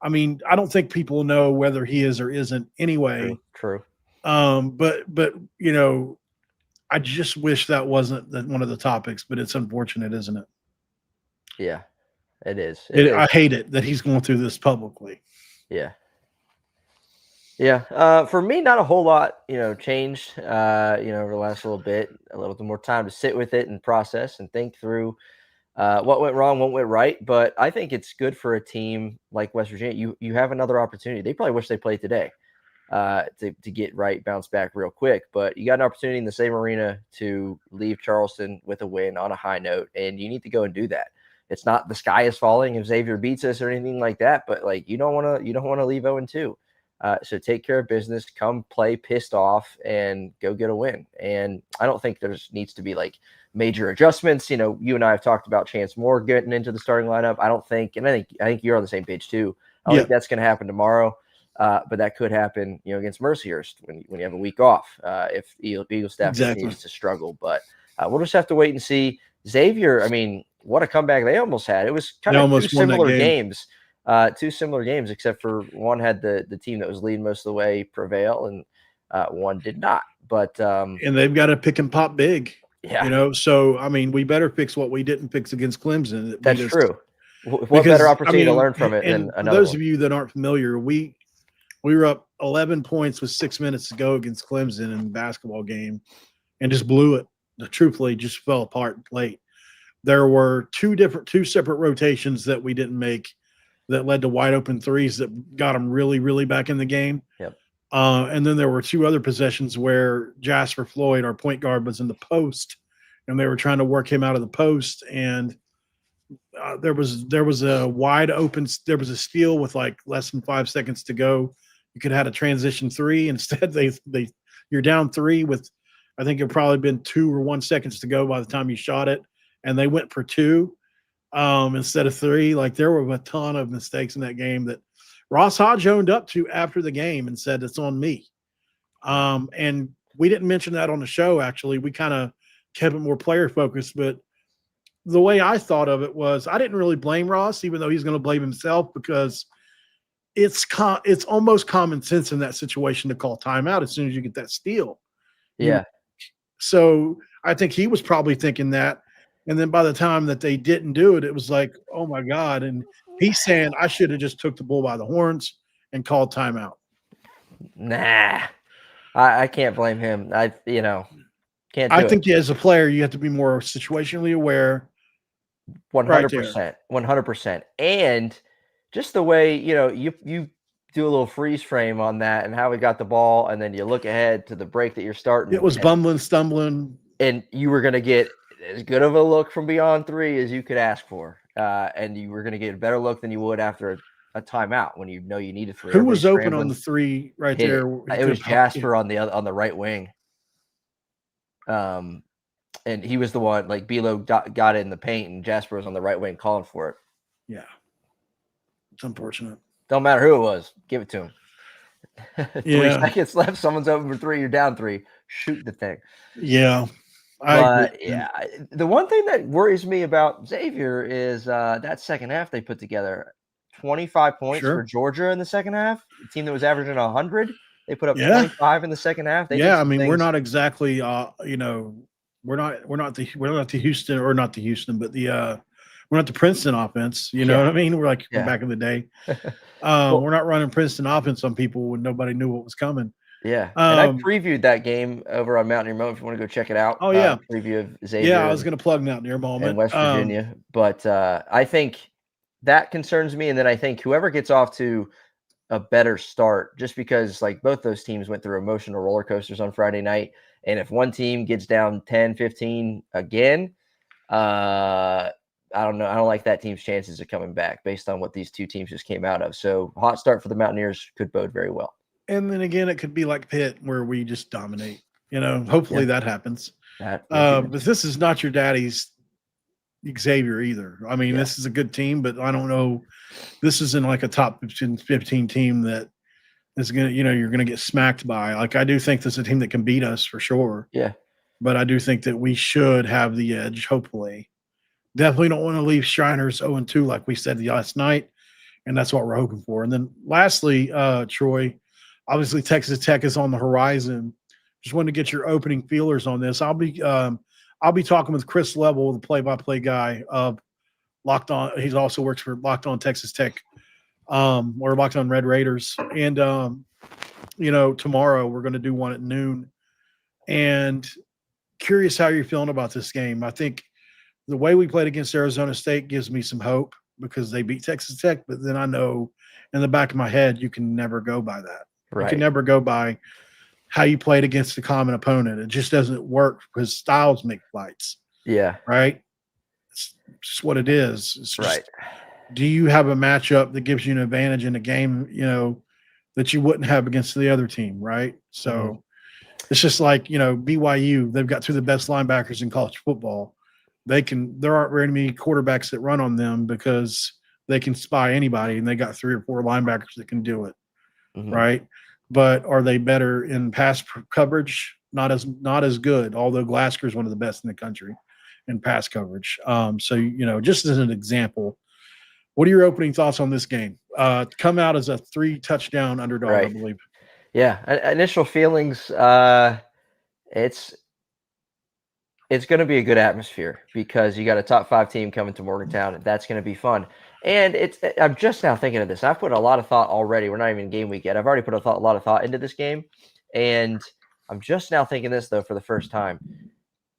A: I mean, I don't think people know whether he is or isn't anyway.
C: True.
A: But I just wish that wasn't one of the topics, but it's unfortunate, isn't it?
C: Yeah, it is. It is.
A: I hate it that he's going through this publicly.
C: Yeah. Yeah. For me, not a whole lot, changed, over the last little bit, a little bit more time to sit with it and process and think through what went wrong, what went right. But I think it's good for a team like West Virginia. You have another opportunity. They probably wish they played today to get right, bounce back real quick. But you got an opportunity in the same arena to leave Charleston with a win on a high note, and you need to go and do that. It's not the sky is falling if Xavier beats us or anything like that, but like you don't want to leave 0-2. So take care of business, come play pissed off, and go get a win. And I don't think there needs to be like major adjustments. You and I have talked about Chance Moore getting into the starting lineup. I don't think, and I think you're on the same page too. I don't think that's going to happen tomorrow, but that could happen, against Mercyhurst when you have a week off if Eagle staff continues to struggle. But we'll just have to wait and see. Xavier, I mean, what a comeback they almost had. It was kind of two similar games. Two similar games, except for one had the team that was leading most of the way prevail, and one did not. But
A: and they've got to pick and pop big.
C: Yeah.
A: So I mean, we better fix what we didn't fix against Clemson.
C: That's true. What better opportunity to learn from it than another?
A: For those of you that aren't familiar, we were up 11 points with 6 minutes to go against Clemson in the basketball game, and just blew it. Truthfully, just fell apart late. There were two separate rotations that we didn't make that led to wide open threes that got them really, really back in the game.
C: Yep.
A: And then there were two other possessions where Jasper Floyd, our point guard, was in the post, and they were trying to work him out of the post. And there was a wide open. There was a steal with like less than 5 seconds to go. You could have had a transition three. Instead, you're down three with, I think it probably been 2 or 1 seconds to go by the time you shot it, and they went for two. Instead of three. Like there were a ton of mistakes in that game that Ross Hodge owned up to after the game and said it's on me. And we didn't mention that on the show. Actually, we kind of kept it more player focused, but the way I thought of it was I didn't really blame Ross, even though he's going to blame himself, because it's almost common sense in that situation to call timeout as soon as you get that steal.
C: Yeah.
A: So I think he was probably thinking that. And then by the time that they didn't do it, it was like, oh my God. And he's saying I should have just took the bull by the horns and called timeout.
C: Nah, I can't blame him. I can't.
A: I think as a player, you have to be more situationally aware.
C: 100%, 100%. And just the way, you do a little freeze frame on that and how we got the ball. And then you look ahead to the break that you're starting.
A: It was bumbling, stumbling.
C: And you were going to get as good of a look from beyond three as you could ask for. And you were going to get a better look than you would after a timeout when you needed three.
A: Who was open on the three right there?
C: It was Jasper on the right wing. And he was the one, like Bilo got it in the paint and Jasper was on the right wing calling for it.
A: Yeah. It's unfortunate.
C: Don't matter who it was. Give it to him. 3
A: Yeah.
C: seconds left. Someone's open for three. You're down three. Shoot the thing.
A: Yeah.
C: The one thing that worries me about Xavier is that second half they put together. 25 points for Georgia in the second half. A team that was averaging 100. They put up 25 in the second half.
A: We're not exactly we're not the Houston, or not the Houston, but we're not the Princeton offense. You know what I mean? We're like back in the day. We're not running Princeton offense on people when nobody knew what was coming.
C: Yeah. And I previewed that game over on Mountaineer Moment if you want to go check it out.
A: Oh, yeah.
C: Preview of Xavier.
A: Yeah, I was going to plug Mountaineer Moment.
C: In West Virginia. But I think that concerns me. And then I think whoever gets off to a better start, just because like both those teams went through emotional roller coasters on Friday night. And if one team gets down 10, 15 again, I don't know. I don't like that team's chances of coming back based on what these two teams just came out of. So hot start for the Mountaineers could bode very well.
A: And then again, it could be like Pitt where we just dominate, hopefully that happens. But this is not your daddy's Xavier either. I mean, this is a good team, but I don't know. This isn't like a top 15 team that is going to, you're going to get smacked by. Like, I do think this is a team that can beat us for sure.
C: Yeah.
A: But I do think that we should have the edge, hopefully. Definitely don't want to leave Shriners 0-2 like we said last night, and that's what we're hoping for. And then lastly, Troy, obviously Texas Tech is on the horizon. just wanted to get your opening feelers on this. I'll be talking with Chris Level, the play-by-play guy of Locked On. He also works for Locked On Texas Tech, or Locked On Red Raiders. And tomorrow we're going to do one at noon. And curious how you're feeling about this game. I think the way we played against Arizona State gives me some hope because they beat Texas Tech. But then I know in the back of my head, you can never go by that.
C: Right.
A: You can never go by how you played against a common opponent. It just doesn't work because styles make fights.
C: Yeah.
A: Right. It's just what it is. It's just,
C: right.
A: Do you have a matchup that gives you an advantage in a game, that you wouldn't have against the other team? Right. So it's just like, BYU, they've got two of the best linebackers in college football. There aren't very many quarterbacks that run on them because they can spy anybody, and they got 3 or 4 linebackers that can do it. Right. But are they better in pass coverage? Not as good, although Glasgow is one of the best in the country in pass coverage. So, just as an example, what are your opening thoughts on this game? Come out as a 3-touchdown underdog,
C: Right.
A: I believe.
C: Yeah. Initial feelings, it's going to be a good atmosphere because you got a top 5 team coming to Morgantown, and that's going to be fun. And I'm just now thinking of this. I've put a lot of thought already. We're not even in game week yet. I've already put a lot of thought into this game. And I'm just now thinking this, though, for the first time.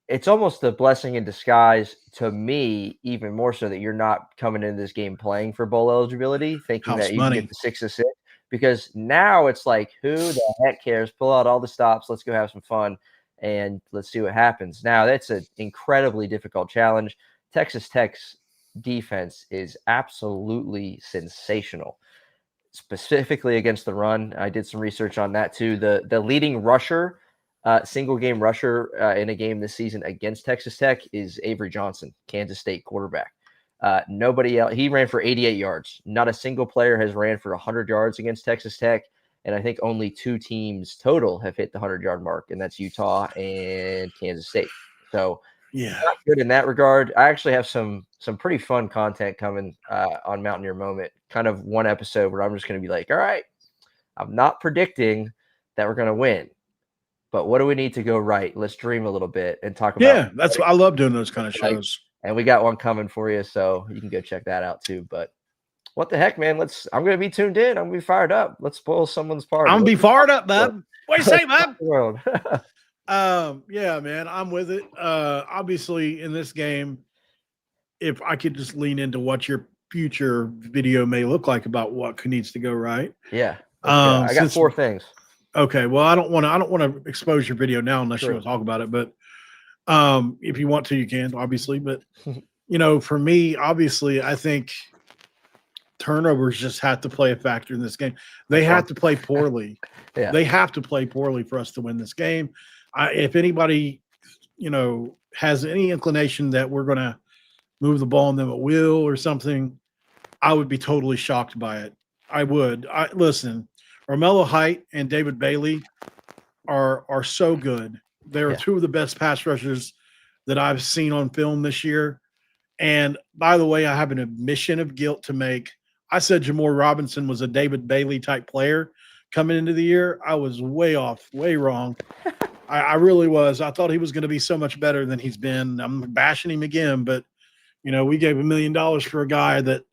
C: It's almost a blessing in disguise to me, even more so that you're not coming into this game playing for bowl eligibility, thinking that you can get the 6 of 6. Because now it's like, who the heck cares? Pull out all the stops. Let's go have some fun. And let's see what happens. Now, that's an incredibly difficult challenge. Texas Tech's defense is absolutely sensational, specifically against the run. I did some research on that too. The leading rusher, single game rusher in a game this season against Texas Tech is Avery Johnson, Kansas State quarterback. Nobody else. He ran for 88 yards. Not a single player has ran for 100 yards against Texas Tech. And I think only 2 teams total have hit the 100-yard mark, and that's Utah and Kansas State. So not good in that regard. I actually have some pretty fun content coming on Mountaineer Moment, kind of one episode where I'm just going to be like, all right, I'm not predicting that we're going to win, but what do we need to go right? Let's dream a little bit and talk about.
A: Yeah, that's what I love doing, those kind of shows.
C: And we got one coming for you, so you can go check that out too. But what the heck, man? I'm going to be tuned in. I'm going to be fired up. Let's spoil someone's party.
A: I'm going to be fired up, bub. What do you say, bub? Yeah, man, I'm with it. Obviously, in this game, if I could just lean into what your future video may look like about what needs to go right.
C: Yeah. I got 4 things.
A: Okay. Well, I don't want to expose your video now unless you want to talk about it. But if you want to, you can, obviously. But for me, obviously, I think turnovers just have to play a factor in this game. They have to play poorly. They have to play poorly for us to win this game. If anybody, has any inclination that we're going to move the ball and them at will or something, I would be totally shocked by it. I would. Listen, Romello Height and David Bailey are so good. They're 2 of the best pass rushers that I've seen on film this year. And by the way, I have an admission of guilt to make. I said Jamor Robinson was a David Bailey type player coming into the year. I was way off, way wrong. I really was. I thought he was going to be so much better than he's been. I'm bashing him again, but we gave $1 million for a guy that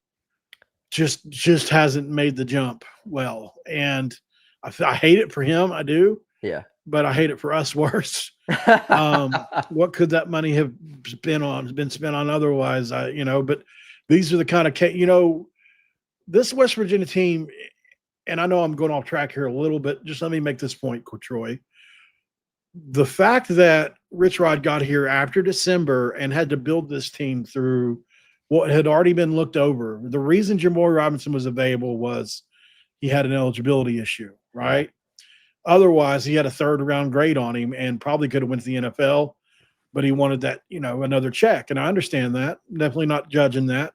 A: just hasn't made the jump well. And I hate it for him. I do.
C: Yeah.
A: But I hate it for us worse. What could that money have been spent on otherwise? But these are the kind of, this West Virginia team, and I know I'm going off track here a little bit. Just let me make this point, Troy. The fact that Rich Rod got here after December and had to build this team through what had already been looked over. The reason Jamor Robinson was available was he had an eligibility issue, right? Otherwise, he had a 3rd-round grade on him and probably could have went to the NFL, but he wanted that, another check. And I understand that. Definitely not judging that.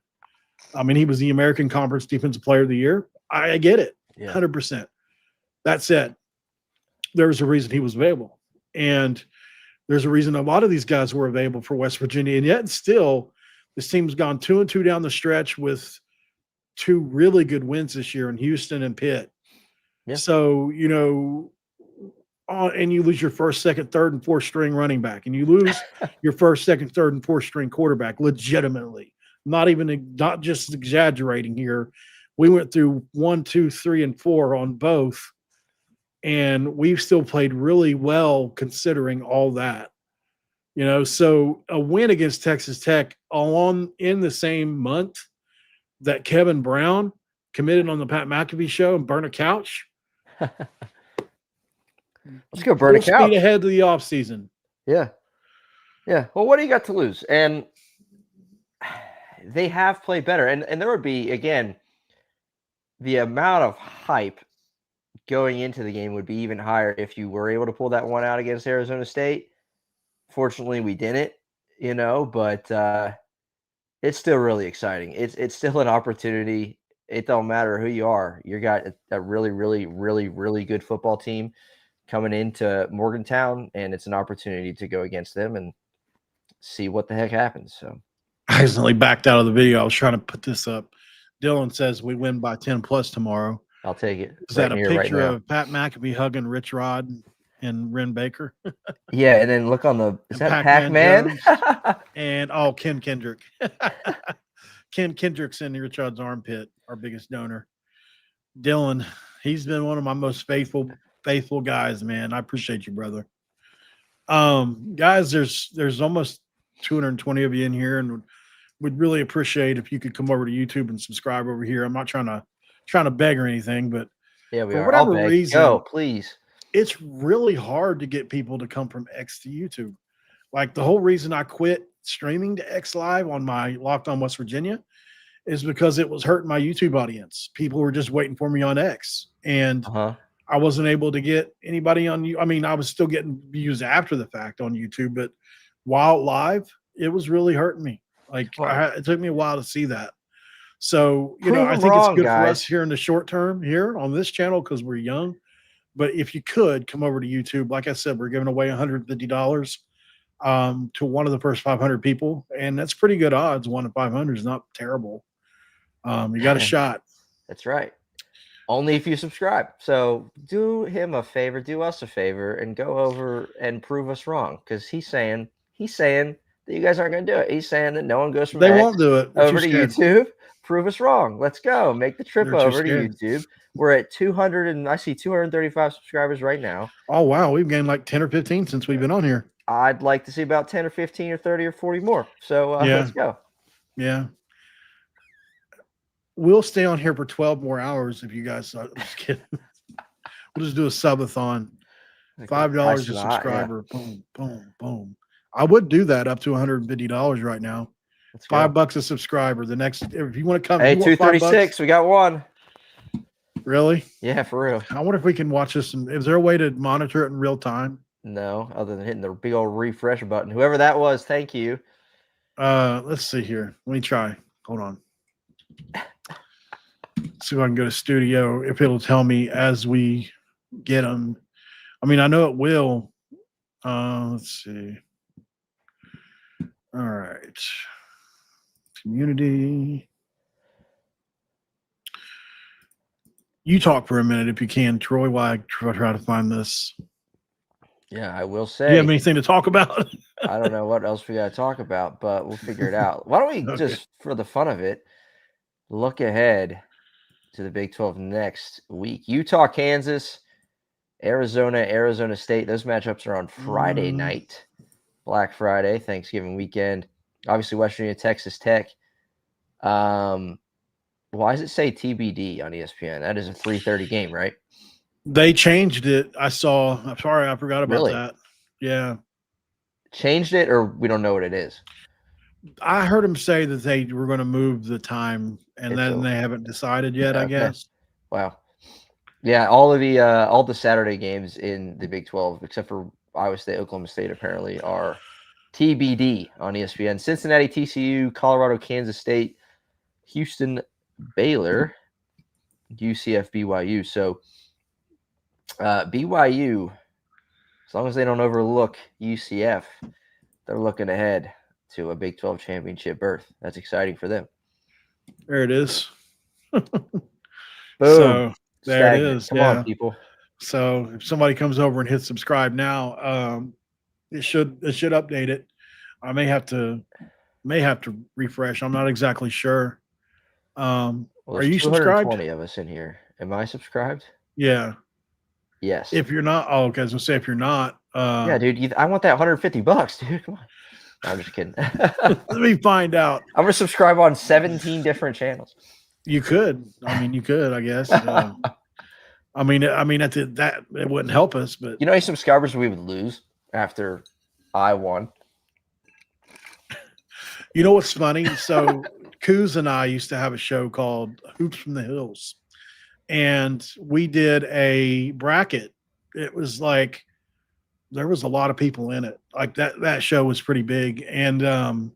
A: I mean, he was the American Conference Defensive Player of the Year. I get it, 100%. That said, there's a reason he was available. And there's a reason a lot of these guys were available for West Virginia. And yet still, this team's gone 2-2 down the stretch with 2 really good wins this year in Houston and Pitt. Yeah. So, and you lose your first, second, third, and fourth string running back, and you lose your first, second, third, and fourth string quarterback legitimately. Not just exaggerating here. We went through 1, 2, 3, and 4 on both, and we've still played really well considering all that. So a win against Texas Tech in the same month that Kevin Brown committed on the Pat McAfee show and burned a couch.
C: Let's go burn a couch.
A: Speed ahead to the offseason.
C: Yeah. Yeah. Well, what do you got to lose? And they have played better. And there would be, again, the amount of hype going into the game would be even higher if you were able to pull that one out against Arizona State. Fortunately, we didn't, but it's still really exciting. It's still an opportunity. It don't matter who you are. You got a really, really, really, really good football team coming into Morgantown, and it's an opportunity to go against them and see what the heck happens. So
A: I accidentally backed out of the video. I was trying to put this up. Dylan says we win by 10 plus tomorrow.
C: I'll take it.
A: Is that a picture of Pat McAfee hugging Rich Rod and Ren Baker?
C: Yeah, and then look on is that Pac-Man?
A: And Ken Kendrick. Ken Kendrick's in Rich Rod's armpit, our biggest donor. Dylan, he's been one of my most faithful guys, man. I appreciate you, brother. Guys, there's almost 220 of you in here, and we'd really appreciate if you could come over to YouTube and subscribe over here. I'm not trying to beg or anything, but
C: yeah,
A: for whatever reason,
C: go, please.
A: It's really hard to get people to come from X to YouTube. Like the whole reason I quit streaming to X Live on my Locked On West Virginia is because it was hurting my YouTube audience. People were just waiting for me on X, and I wasn't able to get anybody on you. I mean, I was still getting views after the fact on YouTube, but while live, it was really hurting me. Like it took me a while to see that. So, I think it's good for us here in the short term here on this channel because we're young. But if you could come over to YouTube, like I said, we're giving away $150 to one of the first 500 people. And that's pretty good odds. 1 in 500 is not terrible. You got a shot.
C: That's right. Only if you subscribe. So do him a favor, do us a favor, and go over and prove us wrong. Because he's saying that you guys aren't going to do it. He's saying that no one goes from
A: They won't do it.
C: over to YouTube. Prove us wrong. Let's go. Make the trip over to YouTube. We're at 235 subscribers right now.
A: Oh, wow. We've gained like 10 or 15 since we've been on here.
C: I'd like to see about 10 or 15 or 30 or 40 more. So let's go.
A: Yeah. We'll stay on here for 12 more hours if you guys I'm just kidding. We'll just do a subathon. $5 a subscriber. Yeah. Boom, boom, boom. I would do that up to $150 right now. $5 a subscriber. The next, if you want to come,
C: hey, 236. We got one.
A: Really?
C: Yeah, for real.
A: I wonder if we can watch this. Is there a way to monitor it in real time?
C: No, other than hitting the big old refresh button. Whoever that was, thank you.
A: Let's see here. Let me try. Hold on. See if I can go to studio. If it'll tell me as we get them. I mean, I know it will. Let's see. All right. Community. You talk for a minute if you can, Troy, while I try to find this.
C: Yeah, I will say.
A: Do you have anything to talk about?
C: I don't know what else we got to talk about, but we'll figure it out. Why don't we just, for the fun of it, look ahead to the Big 12 next week. Utah, Kansas, Arizona State. Those matchups are on Friday night, Black Friday, Thanksgiving weekend. Obviously, West Virginia, Texas Tech. Why does it say TBD on ESPN? That is a 3:30 game, right?
A: They changed it. I'm sorry, I forgot about that. Yeah.
C: Changed it, or we don't know what it is?
A: I heard them say that they were going to move the time, and then they haven't decided yet, I guess.
C: Wow. Yeah, all the Saturday games in the Big 12, except for Iowa State, Oklahoma State, apparently, are TBD on ESPN. Cincinnati, TCU, Colorado, Kansas State, Houston, Baylor, UCF, BYU. So BYU, as long as they don't overlook UCF, they're looking ahead to a Big 12 championship berth. That's exciting for them.
A: There it is.
C: Boom.
A: So there it is.
C: Come on, people.
A: So if somebody comes over and hits subscribe now, it should update it. I may have to refresh. I'm not exactly sure.
C: Well,
A: Are
C: there's
A: you subscribed?
C: 220 of us in here. Am I subscribed?
A: Yeah.
C: Yes.
A: If you're not, okay, I was gonna say if you're not,
C: Yeah, dude. I want that $150, dude. Come on. No, I'm just kidding.
A: let me find out.
C: I'm gonna subscribe on 17 different channels.
A: You could. I mean, you could. I guess. I mean, that it wouldn't help us, but
C: You know how many subscribers we would lose after I won?
A: you know what's funny? So Coos and I used to have a show called Hoops from the Hills, and we did a bracket. It was like there was a lot of people in it. Like that show was pretty big, and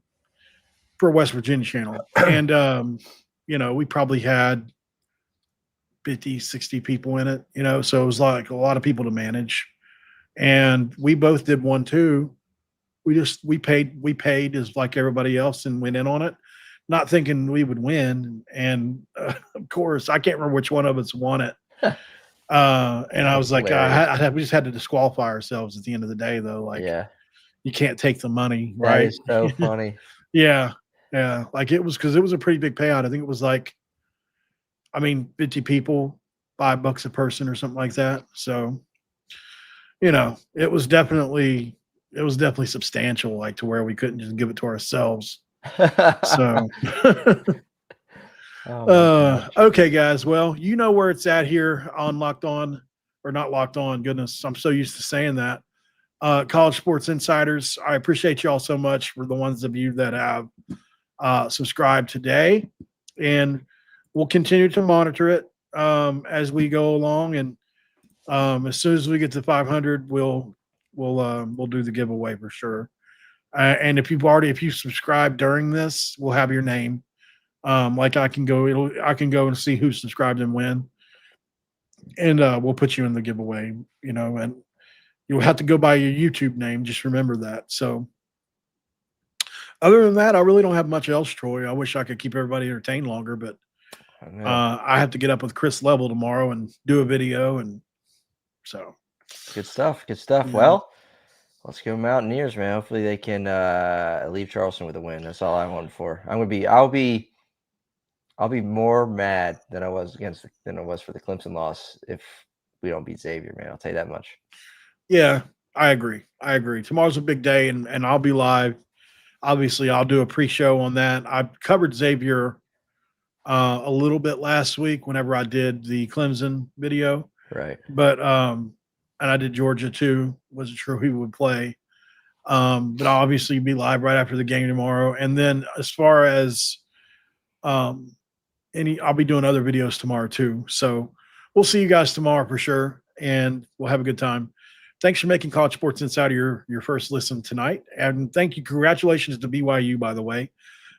A: for West Virginia channel, and we probably had 50, 60 people in it, so it was like a lot of people to manage. And we both did one too. We paid as like everybody else and went in on it, not thinking we would win. And of course, I can't remember which one of us won it. And I was like, we just had to disqualify ourselves at the end of the day, though. Like,
C: yeah,
A: you can't take the money,
C: that
A: right?
C: is so funny.
A: Yeah. Like it was because it was a pretty big payout. I think it was like, 50 people, $5 a person or something like that. So, it was definitely substantial, like to where we couldn't just give it to ourselves. So, okay, guys. Well, you know where it's at here on Locked On, or not Locked On. Goodness, I'm so used to saying that. College Sports Insiders. I appreciate you all so much for the ones of you that have subscribed today, and we'll continue to monitor it as we go along. And as soon as we get to 500, we'll do the giveaway for sure. And if you subscribed during this, we'll have your name. Like I can go and see who subscribed and when, and we'll put you in the giveaway. And you'll have to go by your YouTube name. Just remember that. So, other than that, I really don't have much else, Troy. I wish I could keep everybody entertained longer, but I have to get up with Chris Level tomorrow and do a video, and so
C: good stuff. Yeah. Well, let's go Mountaineers, man. Hopefully they can leave Charleston with a win. That's all I wanted for. I'll be more mad than I was for the Clemson loss if we don't beat Xavier, man. I'll tell you that much.
A: Yeah, I agree. Tomorrow's a big day, and I'll be live. Obviously, I'll do a pre-show on that. I covered Xavier a little bit last week whenever I did the Clemson video.
C: Right.
A: But and I did Georgia too. Wasn't sure who would play. But I'll obviously be live right after the game tomorrow. And then as far as I'll be doing other videos tomorrow too. So we'll see you guys tomorrow for sure, and we'll have a good time. Thanks for making College Sports Insider your first listen tonight. And congratulations to BYU, by the way,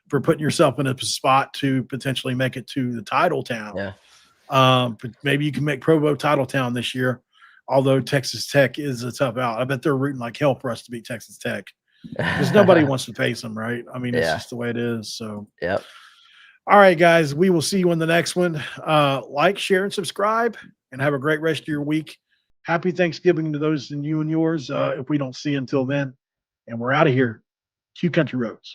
A: for putting yourself in a spot to potentially make it to the title town.
C: Yeah.
A: Maybe you can make Provo title town this year, although Texas Tech is a tough out. I bet they're rooting like hell for us to beat Texas Tech because nobody wants to face them, right? It's just the way it is. So,
C: yep.
A: All right, guys, we will see you in the next one. Like, share, and subscribe, and have a great rest of your week. Happy Thanksgiving to those in you and yours if we don't see you until then. And we're out of here. Q Country Roads.